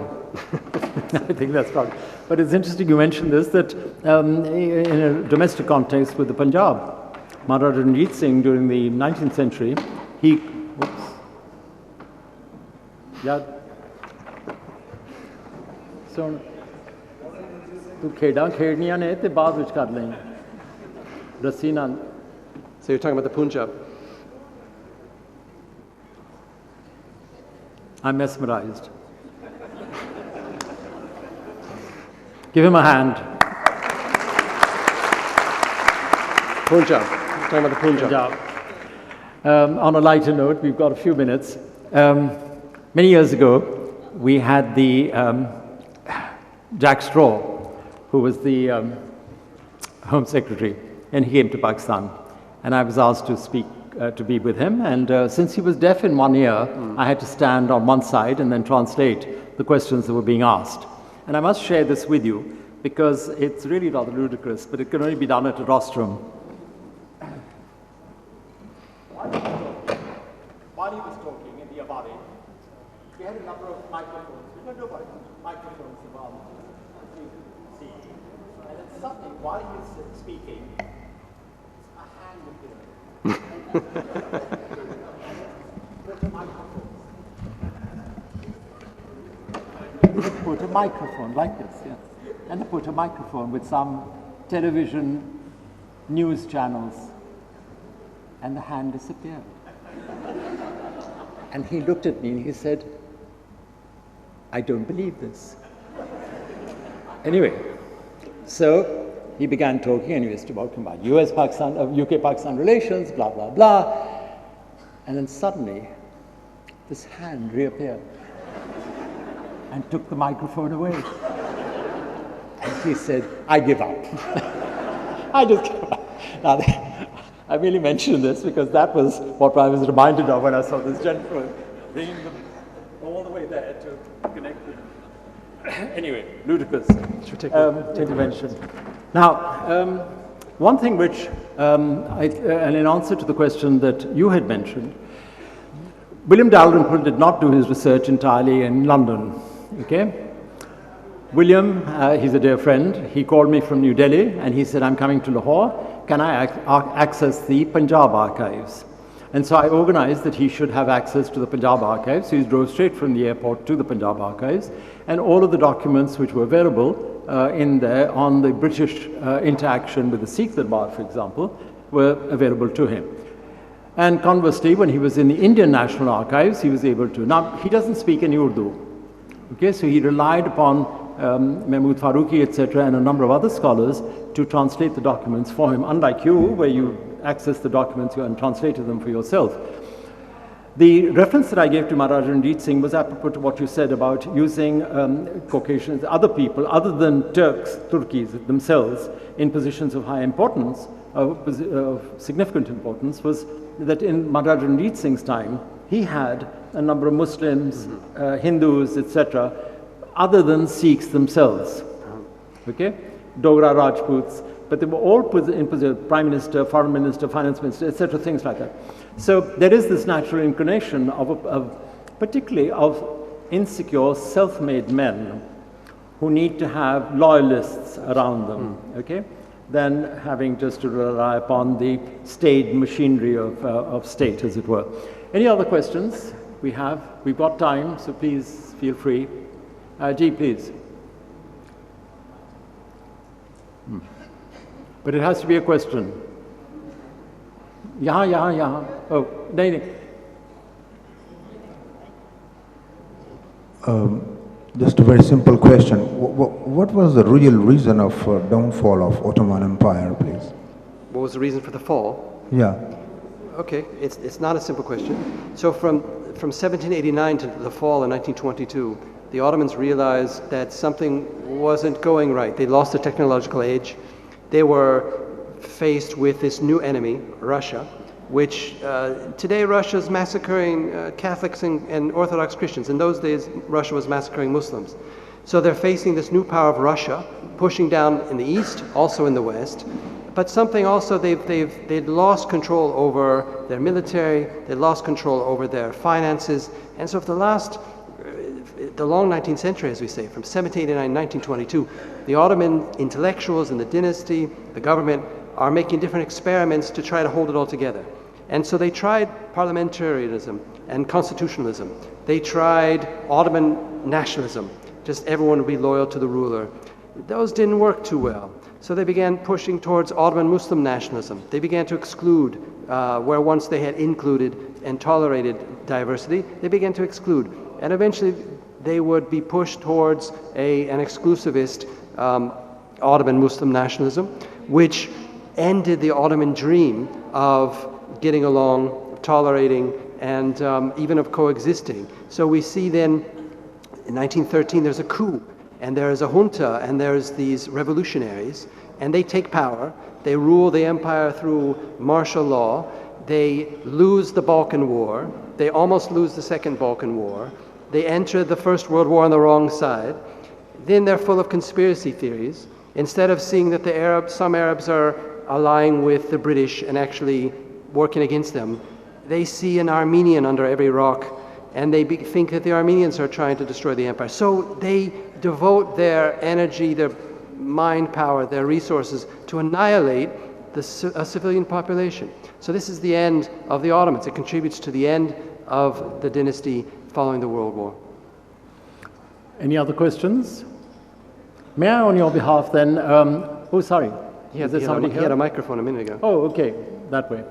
A: I think that's probably. But it's interesting you mentioned this, that in a domestic context with the Punjab, Maharaja Ranjit Singh during the 19th century, ਸੁਣ ਤੂੰ ਖੇਡਾਂ ਖੇਡਣੀਆਂ ਨੇ ਤੇ ਬਾਅਦ ਵਿੱਚ ਕਰ ਲਈ ਰੱਸੀ ਨਾਲ
B: So you're talking about the Punjab.
A: I'm mesmerized. Give him a hand.
B: Punjab. We're talking about the Punjab.
A: On a lighter note, we've got a few minutes. Many years ago, we had the Jack Straw, who was the Home Secretary, and he came to Pakistan. And I was asked to speak, to be with him. And since he was deaf in one ear, I had to stand on one side and then translate the questions that were being asked. And I must share this with you because it's really rather ludicrous, but it can only be done at a rostrum. While he was talking in the Abadi, we had a number of microphones. We don't know about microphones around, as you see. And then suddenly, while he was speaking, a hand appeared. Put a microphone. Put a microphone like this, yeah. And they put a microphone with some television news channels. And the hand disappeared. And he looked at me and he said, I don't believe this. Anyway, so he began talking and he was talking about UK-Pakistan relations, blah, blah, blah. And then suddenly, this hand reappeared and took the microphone away. And he said, I give up. I just give up. Now, I really mention this because that was what I was reminded of when I saw this gentleman bringing them all the way there to connect with them. Anyway, ludicrous intervention. Now, one thing which, and in answer to the question that you had mentioned, William Dalrymple did not do his research entirely in London, okay? William, he's a dear friend, he called me from New Delhi and he said, I'm coming to Lahore. Can I access the Punjab archives? And so I organized that he should have access to the Punjab archives. So he drove straight from the airport to the Punjab archives, and all of the documents which were available in there on the British interaction with the Sikh Darbar, for example, were available to him. And conversely, when he was in the Indian National Archives, he was able to. Now, he doesn't speak any Urdu. Okay, so he relied upon Mahmood Farooqi, etc., and a number of other scholars to translate the documents for him, unlike you, where you access the documents and translated them for yourself. The reference that I gave to Maharaja Ranjit Singh was apropos to what you said about using Caucasians, other people, other than Turkeys themselves, in positions of high importance, of significant importance, was that in Maharaja Ranjit Singh's time, he had a number of Muslims, Hindus, etc., other than Sikhs themselves, okay? Dogra Rajputs, but they were all put in position, Prime Minister, Foreign Minister, Finance Minister, etc., things like that. So there is this natural inclination particularly of insecure, self-made men who need to have loyalists around them, okay? Than having just to rely upon the staid machinery of state, as it were. Any other questions? We've got time, so please feel free. G, please. But it has to be a question. Yeah. Oh, nahi.
G: Just a very simple question. What was the real reason of downfall of Ottoman Empire, please?
B: What was the reason for the fall?
G: Yeah.
B: Okay, it's not a simple question. So from 1789 to the fall in 1922, the Ottomans realized that something wasn't going right. They lost their technological age. They were faced with this new enemy, Russia, which today Russia is massacring Catholics and Orthodox Christians. In those days, Russia was massacring Muslims. So they're facing this new power of Russia, pushing down in the east, also in the west. But something also, they'd lost control over their military, they'd lost control over their finances. And so for the long 19th century, as we say, from 1789 to 1922, the Ottoman intellectuals in the dynasty, the government, are making different experiments to try to hold it all together. And so they tried parliamentarianism and constitutionalism. They tried Ottoman nationalism, just everyone would be loyal to the ruler. Those didn't work too well. So they began pushing towards Ottoman Muslim nationalism. They began to exclude, where once they had included and tolerated diversity, they began to exclude. And eventually they would be pushed towards an exclusivist Ottoman Muslim nationalism, which ended the Ottoman dream of getting along, tolerating, and even of coexisting. So we see then in 1913 there's a coup, and there's a junta, and there's these revolutionaries, and they take power. They rule the empire through martial law. They lose the Balkan War. They almost lose the Second Balkan War. They enter the First World War on the wrong side. Then they're full of conspiracy theories. Instead of seeing that some Arabs are allying with the British and actually working against them, they see an Armenian under every rock, and they think that the Armenians are trying to destroy the empire. So they devote their energy, their mind power, their resources to annihilate a civilian population. So this is the end of the Ottomans. It contributes to the end of the dynasty following the World War.
A: Any other questions? May I, on your behalf, then? Oh, sorry.
B: He
A: Is there somebody
B: had a
A: here?
B: microphone a minute ago.
A: Oh, okay. That way.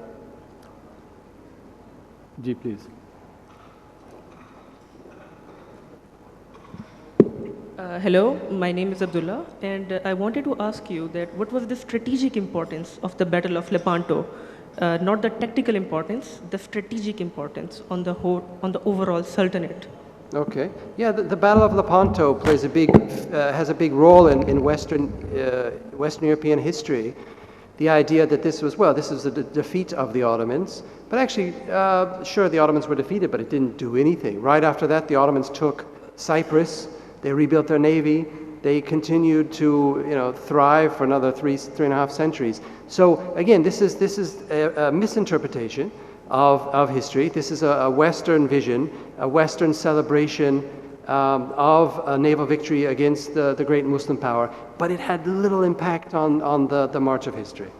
A: Ji, please.
H: Hello, my name is Abdullah, and I wanted to ask you that what was the strategic importance of the Battle of Lepanto? Not the tactical importance, the strategic importance on the overall Sultanate.
B: Okay. Yeah, the Battle of Lepanto has a big role in Western European history. The idea that this was the defeat of the Ottomans. But actually, sure, the Ottomans were defeated, but it didn't do anything. Right after that, the Ottomans took Cyprus. They rebuilt their navy. They continued to thrive for another three and a half centuries. So again, this is a misinterpretation of history. This is a Western vision, a Western celebration of a naval victory against the great Muslim power, but it had little impact on the march of history.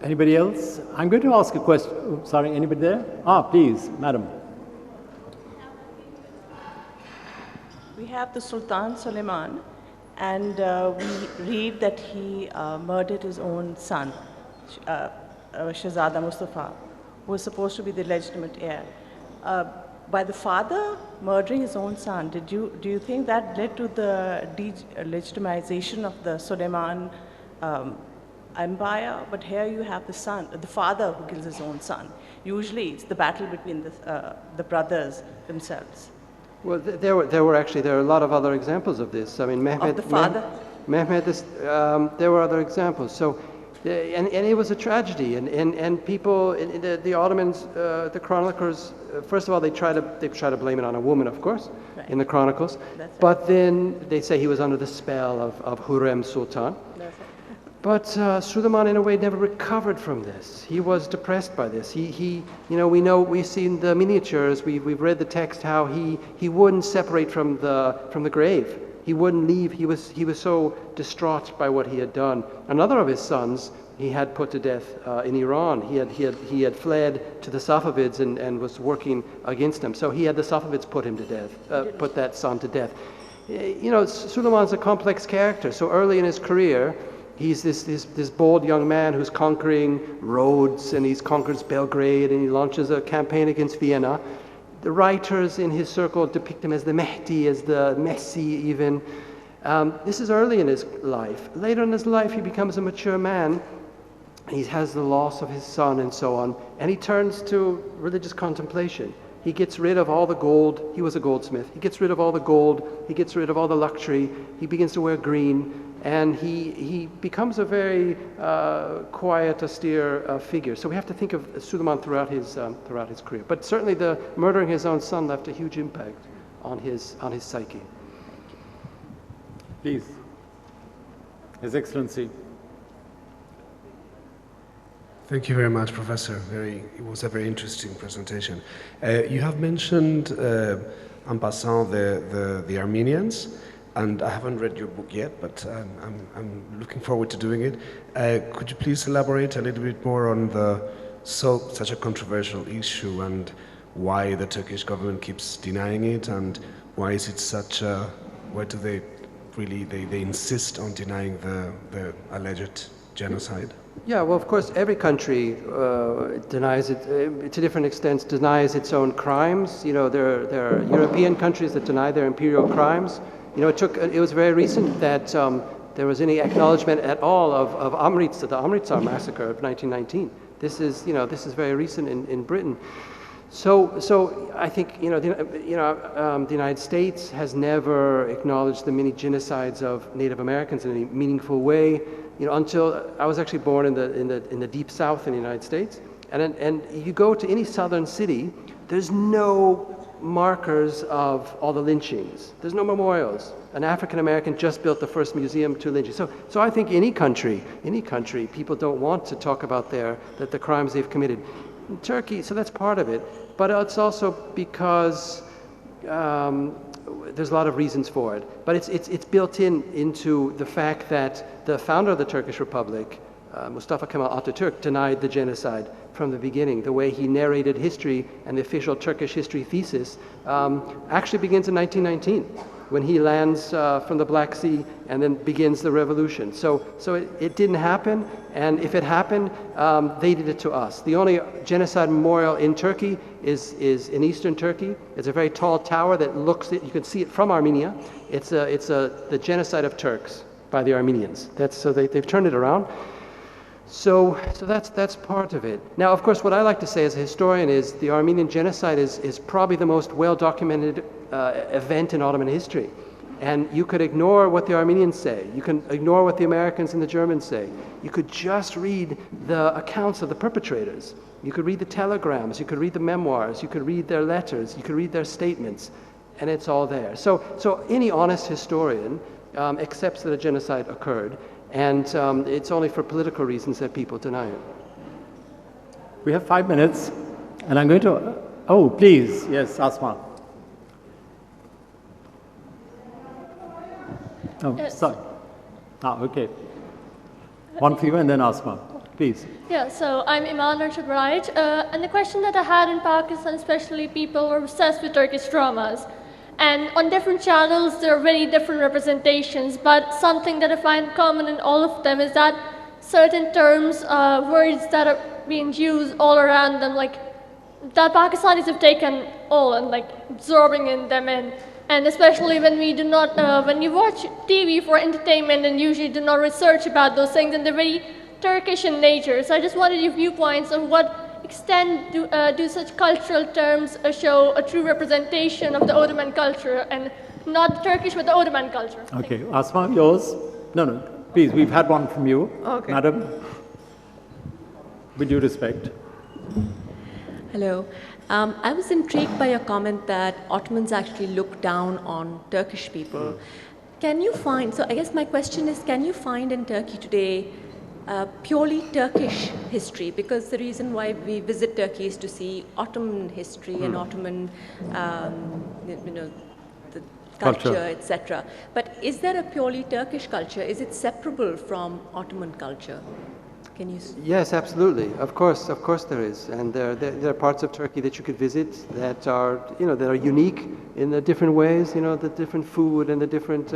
A: Anybody else? I'm going to ask a question. Oh, sorry, anybody there? Please, madam.
I: We have the Sultan Suleiman, and we read that he murdered his own son, Shahzada Mustafa, who was supposed to be the legitimate heir. By the father murdering his own son, do you think that led to the legitimization of the Suleiman empire? But here you have the father who kills his own son. Usually it's the battle between the brothers themselves.
B: Well, there are a lot of other examples of this. I mean, Mehmed, there were other examples. So, and it was a tragedy. And people, the Ottomans, the chroniclers, first of all, they try to blame it on a woman, of course, right, in the chronicles. But then they say he was under the spell of Hurrem Sultan. But Suleiman, in a way, never recovered from this. He was depressed by this. We've seen the miniatures. We've read the text how he wouldn't separate from the grave. He wouldn't leave. He was so distraught by what he had done. Another of his sons he had put to death in Iran. He had fled to the Safavids and was working against them. So he had the Safavids put him to death. Put that son to death. Suleiman's a complex character. So early in his career, he's this bold young man who's conquering Rhodes, and he's conquers Belgrade, and he launches a campaign against Vienna. The writers in his circle depict him as the Mehdi, as the Messi even. This is early in his life. Later in his life, he becomes a mature man. He has the loss of his son and so on, and he turns to religious contemplation. He gets rid of all the gold. He was a goldsmith. He gets rid of all the gold. He gets rid of all the luxury. He begins to wear green. And he becomes a very quiet, austere figure. So we have to think of Suleiman throughout his career. But certainly the murdering his own son left a huge impact on his psyche.
A: Please. His Excellency.
J: Thank you very much, Professor. It was a very interesting presentation. You have mentioned, en passant, the Armenians. And I haven't read your book yet, but I'm looking forward to doing it. Could you please elaborate a little bit more on such a controversial issue and why the Turkish government keeps denying it, and why is it why do they insist on denying the alleged genocide?
B: Yeah, well, of course, every country denies it to different extents, denies its own crimes. There are European countries that deny their imperial crimes. It was very recent that there was any acknowledgement at all of Amritsar, the Amritsar massacre of 1919. This is, this is very recent in Britain. So I think, the United States has never acknowledged the many genocides of Native Americans in any meaningful way, until I was actually born in the deep South in the United States. And you go to any southern city, there's no markers of all the lynchings. There's no memorials. An African American just built the first museum to lynching. So I think any country, people don't want to talk about the crimes they've committed. In Turkey, so that's part of it. But it's also because there's a lot of reasons for it. But it's built into the fact that the founder of the Turkish Republic, Mustafa Kemal Atatürk, denied the genocide from the beginning. The way he narrated history and the official Turkish history thesis actually begins in 1919, when he lands from the Black Sea and then begins the revolution. So it didn't happen, and if it happened, they did it to us. The only genocide memorial in Turkey is in eastern Turkey. It's a very tall tower that you can see it from Armenia. It's the genocide of Turks by the Armenians. They've turned it around. So that's part of it. Now, of course, what I like to say as a historian is the Armenian genocide is probably the most well-documented event in Ottoman history. And you could ignore what the Armenians say. You can ignore what the Americans and the Germans say. You could just read the accounts of the perpetrators. You could read the telegrams. You could read the memoirs. You could read their letters. You could read their statements. And it's all there. So any honest historian accepts that a genocide occurred. And it's only for political reasons that people deny it.
A: We have 5 minutes, and I'm going to... Oh, please. Yes, Asma. Oh, sorry. Okay. One for you, and then Asma. Please.
K: Yeah, so I'm Iman Rashid Wright. And the question that I had in Pakistan, especially, people were obsessed with Turkish dramas. And on different channels, there are very different representations, but something that I find common in all of them is that certain terms, words that are being used all around them, like that Pakistanis have taken all and like absorbing in them in. And especially when we do not, when you watch TV for entertainment and usually do not research about those things, and they're very Turkish in nature. So I just wanted your viewpoints on what extent do such cultural terms show a true representation of the Ottoman culture, and not the Turkish but the Ottoman culture.
A: Okay, Asma, yours? No, please, we've had one from you.
L: Okay.
A: Madam, with due respect.
L: Hello. I was intrigued by your comment that Ottomans actually look down on Turkish people. Can you find, so I guess my question is, can you find in Turkey today purely Turkish history? Because the reason why we visit Turkey is to see Ottoman history and Ottoman, the culture, etc. But is there a purely Turkish culture? Is it separable from Ottoman culture? Can you?
B: Yes, absolutely. Of course there is, and there are parts of Turkey that you could visit that are that are unique in the different ways. The different food and the different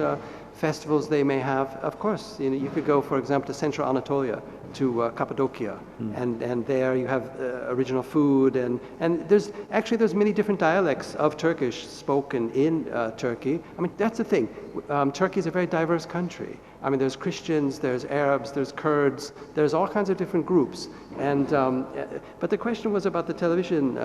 B: festivals they may have. Of course, you could go, for example, to Central Anatolia, to Cappadocia, and there you have original food, and there's many different dialects of Turkish spoken in Turkey. I mean, that's the thing. Turkey is a very diverse country. I mean, there's Christians, there's Arabs, there's Kurds, there's all kinds of different groups. And but the question was about the television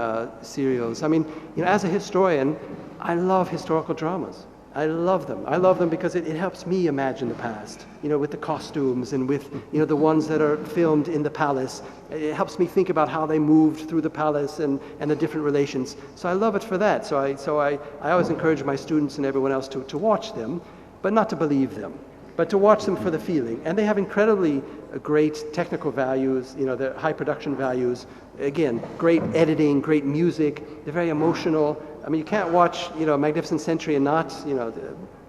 B: serials. I mean, as a historian, I love historical dramas. I love them. I love them because it helps me imagine the past, with the costumes and with, the ones that are filmed in the palace. It helps me think about how they moved through the palace and the different relations. So I love it for that. So I always encourage my students and everyone else to watch them, but not to believe them, but to watch them for the feeling. And they have incredibly great technical values, the high production values. Again, great editing, great music. They're very emotional. I mean, you can't watch, Magnificent Century and not,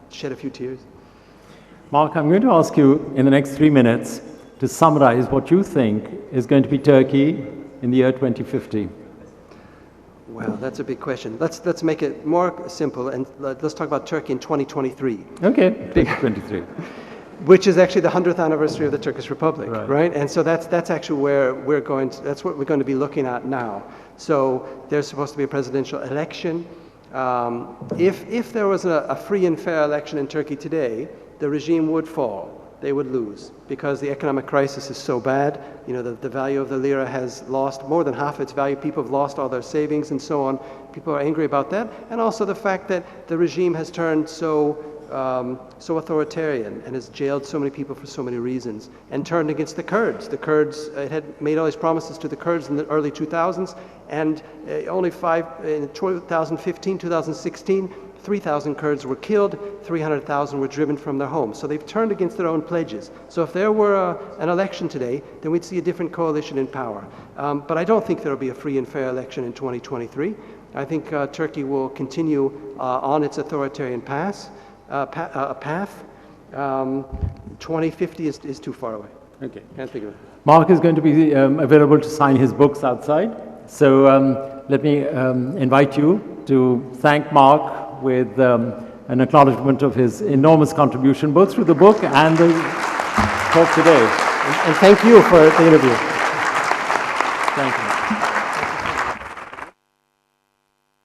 B: shed a few tears.
A: Marc, I'm going to ask you in the next 3 minutes to summarize what you think is going to be Turkey in the year 2050.
B: Well, that's a big question. Let's make it more simple, and let's talk about Turkey in 2023.
A: Okay, 2023.
B: Which is actually the 100th anniversary of the Turkish Republic, right? And so that's actually where that's what we're going to be looking at now. So there's supposed to be a presidential election. If there was a free and fair election in Turkey today, the regime would fall. they would lose because the economic crisis is so bad. You know, the value of the lira has lost more than half its value. People have lost all their savings and so on. People are angry about that. And also the fact that the regime has turned so authoritarian and has jailed so many people for so many reasons and turned against the Kurds. The Kurds, it had made all these promises to the Kurds in the early 2000s, and only in 2015, 2016, 3,000 Kurds were killed, 300,000 were driven from their homes. So they've turned against their own pledges. So if there were an election today, then we'd see a different coalition in power. But I don't think there will be a free and fair election in 2023. I think Turkey will continue on its authoritarian path. 2050 is too far away.
A: Okay.
B: Can't think of it.
A: Marc is going to be available to sign his books outside. So let me invite you to thank Marc with an acknowledgement of his enormous contribution, both through the book and the talk today.
B: And thank you for the interview.